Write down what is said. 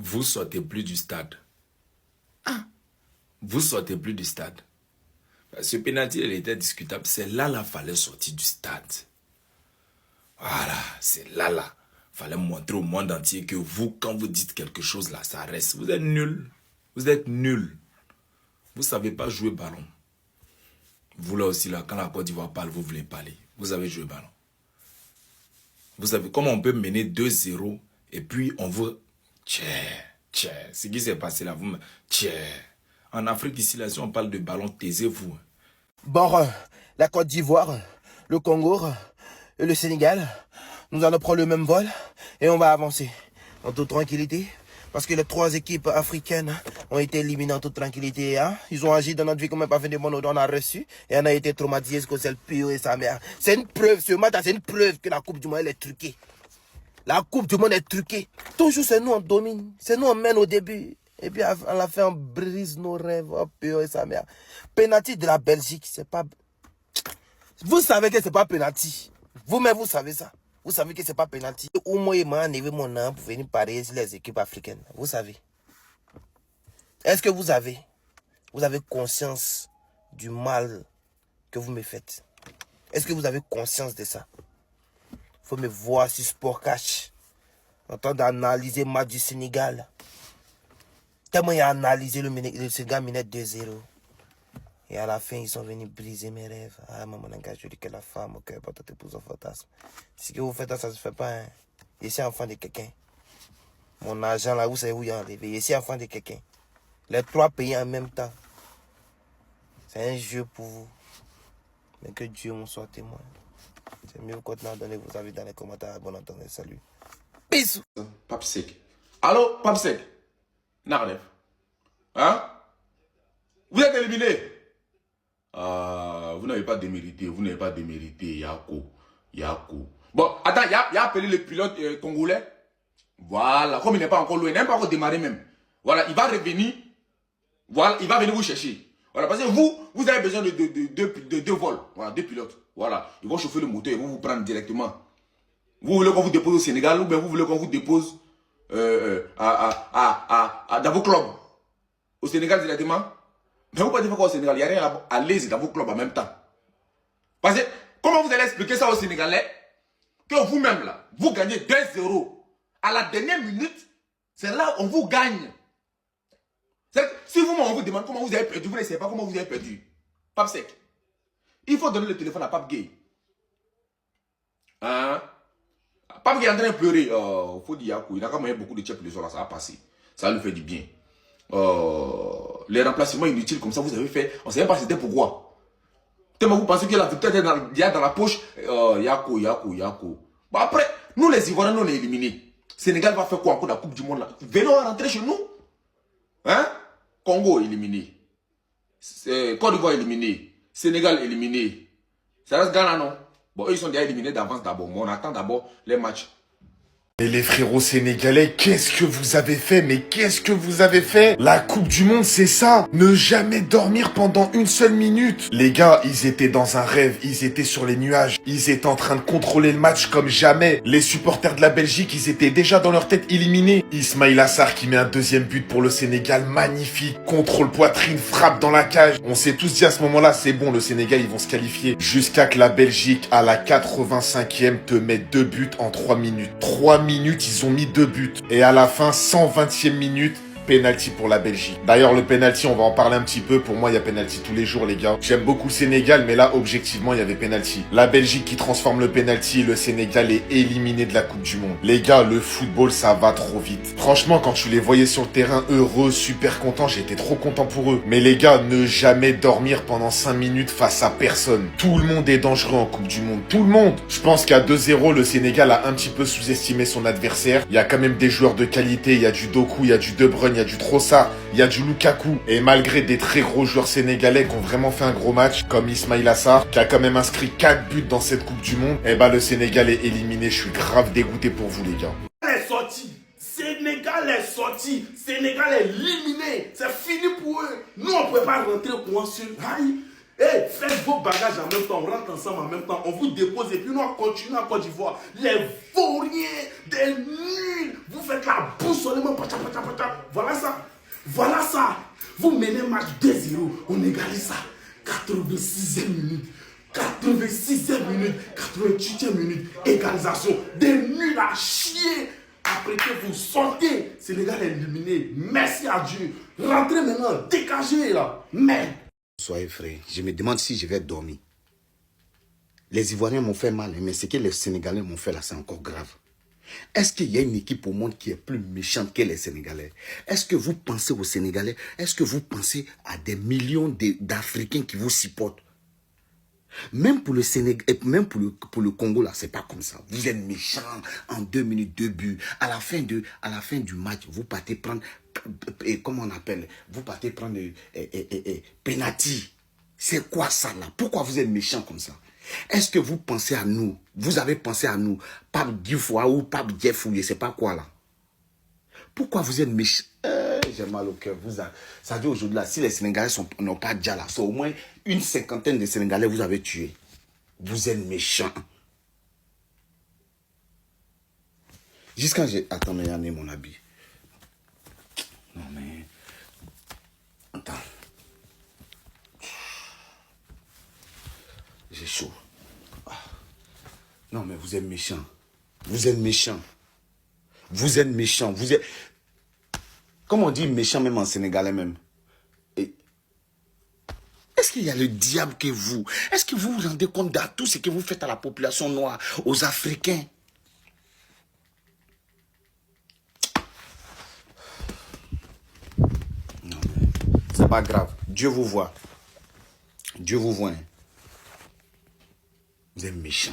vous sortez plus du stade. Ah, vous sortez plus du stade. Ce pénalty, il était discutable. C'est là, il fallait sortir du stade. Voilà, c'est là. Il fallait montrer au monde entier que vous, quand vous dites quelque chose là, ça reste. Vous êtes nul. Vous êtes nul. Vous ne savez pas jouer ballon. Vous là aussi, là, quand la Côte d'Ivoire parle, vous voulez parler. Vous savez jouer ballon. Vous savez comment on peut mener 2-0 et puis on vous... Ce qui s'est passé là, vous... En Afrique ici, là, si on parle de ballon, taisez-vous. Bon, la Côte d'Ivoire, le Congo et le Sénégal, nous allons prendre le même vol et on va avancer en toute tranquillité. Parce que les trois équipes africaines ont été éliminées en toute tranquillité. Hein? Ils ont agi dans notre vie comme un parfum de mon on a reçu. Et on a été traumatisé parce que c'est le pire et sa mère. C'est une preuve, ce match, c'est une preuve que la Coupe du Monde elle est truquée. La Coupe du Monde est truquée. Toujours c'est nous on domine. C'est nous on mène au début. Et puis à la fin on brise nos rêves. Oh pire et sa mère. Penalty de la Belgique, c'est pas... Vous savez que c'est pas penalty. Vous-même vous savez ça. Vous savez que c'est pas penalty. Ou moi, il m'a enlevé mon nom pour venir parier sur les équipes africaines. Vous savez. Est-ce que vous avez conscience du mal que vous me faites? Est-ce que vous avez conscience de ça? Faut me voir sur Sport Cash. En train d'analyser le match du Sénégal. Tellement il a analysé le Sénégal minute 2-0. Et à la fin, ils sont venus briser mes rêves. Ah, maman, je dis que la femme, ok, pas tout épouse au fantasme. Si que vous faites ça ne se fait pas. Hein. Je suis enfant de quelqu'un. Mon argent, là, vous savez où il est enlevé. Je suis enfant de quelqu'un. Les trois pays en même temps. C'est un jeu pour vous. Mais que Dieu m'en soit témoin. C'est mieux vous continuez à donner vos avis dans les commentaires. Bon entendez, salut. Peace. Pape Sec. Allô, Pape Sec. Narlev. Hein? Vous êtes éliminé. Vous n'avez pas démérité, Yako. Bon, attends, il a appelé le pilote congolais. Voilà, comme il n'est pas encore loin, il n'a pas encore démarré même. Voilà, il va revenir. Voilà, il va venir vous chercher. Voilà, parce que vous avez besoin de deux vols. Voilà, deux pilotes. Voilà, ils vont chauffer le moteur, ils vont vous prendre directement. Vous voulez qu'on vous dépose au Sénégal ou bien vous voulez qu'on vous dépose dans vos clubs. Au Sénégal directement. Mais vous ne pouvez pas dire quoi au Sénégal, il n'y a rien à l'aise dans vos clubs en même temps. Parce que, comment vous allez expliquer ça aux Sénégalais, que vous-même là, vous gagnez 2-0. À la dernière minute, c'est là où on vous gagne. Si on vous demande comment vous avez perdu, vous ne savez pas comment vous avez perdu. Pape Sec. Il faut donner le téléphone à Pape Gay. Hein? Pape Gay est en train de pleurer. Il faut dire Yakou. Il n'a pas moyen beaucoup de tchèques le soir là, ça va passer. Ça lui fait du bien. Les remplacements inutiles comme ça, vous avez fait. On ne savait pas c'était pourquoi. Tellement vous pensez que la victoire est dans la poche. Yakou. Bon, après, nous les Ivoiriens, nous on est éliminés. Sénégal va faire quoi encore dans la Coupe du Monde là? Venons rentrer chez nous. Hein? Congo éliminé. Côte d'Ivoire éliminé. Sénégal éliminé. Ça reste Ghana, non? Bon, eux ils sont déjà éliminés d'avance d'abord. Mais on attend d'abord les matchs. Et les frérots sénégalais, qu'est-ce que vous avez fait? Mais qu'est-ce que vous avez fait? La Coupe du Monde, c'est ça. Ne jamais dormir pendant une seule minute. Les gars, ils étaient dans un rêve. Ils étaient sur les nuages. Ils étaient en train de contrôler le match comme jamais. Les supporters de la Belgique, ils étaient déjà dans leur tête éliminés. Ismaïla Sarr qui met un deuxième but pour le Sénégal. Magnifique. Contrôle poitrine, frappe dans la cage. On s'est tous dit à ce moment-là, c'est bon, le Sénégal, ils vont se qualifier. Jusqu'à que la Belgique, à la 85e, te mette 2 buts en 3 minutes. 3 minutes, ils ont mis 2 buts. Et à la fin, 120e minute, penalty pour la Belgique. D'ailleurs, le penalty, on va en parler un petit peu. Pour moi, il y a penalty tous les jours, les gars. J'aime beaucoup le Sénégal, mais là, objectivement, il y avait penalty. La Belgique qui transforme le penalty, le Sénégal est éliminé de la Coupe du Monde. Les gars, le football, ça va trop vite. Franchement, quand tu les voyais sur le terrain, heureux, super contents, j'étais trop content pour eux. Mais les gars, ne jamais dormir pendant 5 minutes face à personne. Tout le monde est dangereux en Coupe du Monde. Tout le monde. Je pense qu'à 2-0, le Sénégal a un petit peu sous-estimé son adversaire. Il y a quand même des joueurs de qualité. Il y a du Doku, il y a du De Bruyne, il y a du Trossard, il y a du Lukaku. Et malgré des très gros joueurs sénégalais qui ont vraiment fait un gros match, comme Ismaïla Sarr, qui a quand même inscrit 4 buts dans cette Coupe du Monde, eh ben le Sénégal est éliminé. Je suis grave dégoûté pour vous, les gars. Sénégal est sorti. Sénégal est éliminé. C'est fini pour eux. Nous, on ne peut pas rentrer pour un seul rail. Hey, faites vos bagages en même temps, on rentre ensemble en même temps, on vous dépose et puis nous on continue en Côte d'Ivoire. Les vauriens, des nuls, vous faites la boue seulement, Vous menez un match 2-0, on égalise ça. 86e minute, 86e minute, 88e minute, égalisation. Des nuls à chier. Après que vous sortez, Sénégal est éliminé. Merci à Dieu. Rentrez maintenant, dégagez là. Merde. Soyez frais, je me demande si je vais dormir. Les Ivoiriens m'ont fait mal, mais ce que les Sénégalais m'ont fait là, c'est encore grave. Est-ce qu'il y a une équipe au monde qui est plus méchante que les Sénégalais? Est-ce que vous pensez aux Sénégalais? Est-ce que vous pensez à des millions d'Africains qui vous supportent? Même pour le Sénégal, même pour le Congo, là, c'est pas comme ça. Vous êtes méchants en 2 minutes, 2 buts. À la fin du match, vous partez prendre, comment on appelle? Vous partez prendre penalty. C'est quoi ça là? Pourquoi vous êtes méchants comme ça? Est-ce que vous pensez à nous? Vous avez pensé à nous? Pape Dioufwa ou Pape Jeff ou je sais pas quoi là? Pourquoi vous êtes méchants? J'ai mal au cœur. Ça dit aujourd'hui là, si les Sénégalais n'ont pas déjà là, c'est au moins une 50aine de Sénégalais vous avez tué. Vous êtes méchants. Jusqu'à j'ai... Attends, mais j'en ai mon habit. Non mais... Attends. J'ai chaud. Non mais vous êtes méchants. Vous êtes méchants. Vous êtes méchants. Vous êtes... Comment on dit méchant même en sénégalais même? Est-ce qu'il y a le diable que vous? Est-ce que vous vous rendez compte de tout ce que vous faites à la population noire, aux Africains? Non mais c'est pas grave. Dieu vous voit. Dieu vous voit. Hein. Vous êtes méchants.